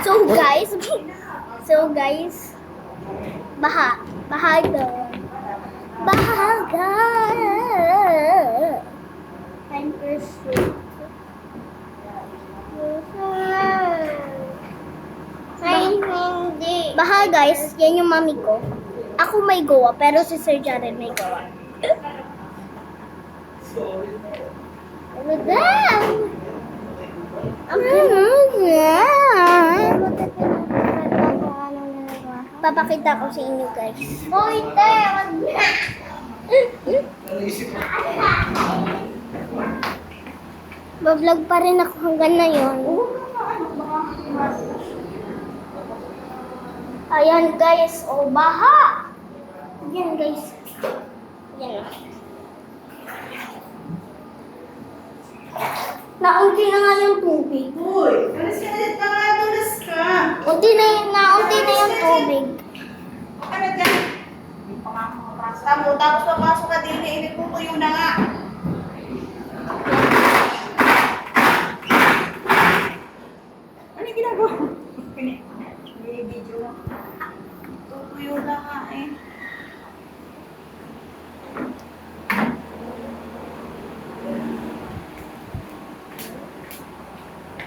So guys, bahaga. Bahaga. 10%. Ay, hindi. Baha guys, yan yung mami ko. Ako may gowa, pero si Sir Jared may gowa. Ano daw? Papakita ko sa inyo guys. Boy, Bablog pa rin ako hanggang na yun. Ayan guys, oh baha! Ayan guys. Ayan. Naunti na nga yung tubig. Uy, alas ka na nga, tulas ka. Naunti na yung tubig. Baka na dyan. Tapos papasok ka din, init mo tuyo na nga. Ano yung ginagawa? Video mo. Tutuyo na nga eh.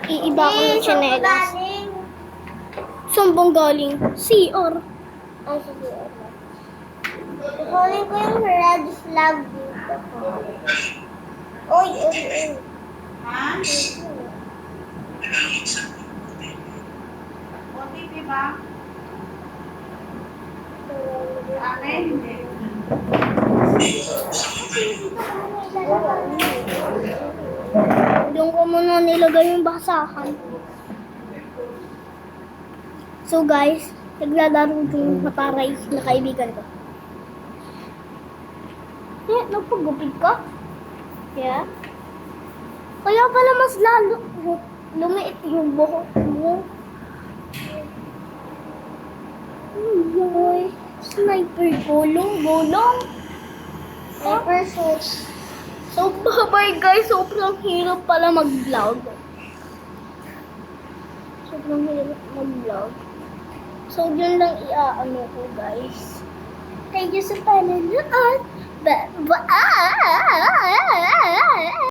Iiba ko ng tsinelas. Saan galing? CR. Ay, sa CR. Kukunin ko yung red flag dito. Oy. Ha? OTP ba? Akin, hindi. Doon ko muna nilagay yung basahan. So guys, naglalaro yung mataray na kaibigan ko. Nagpagupit ka? Yeah? Kaya pala mas lalo lumiit yung buhok mo. Ay, sniper gulong. Sniper shoot. So, bye guys. Sobrang hirap pala mag-vlog. So, yun lang iaano ko guys. Thank you sa panonood. Bye.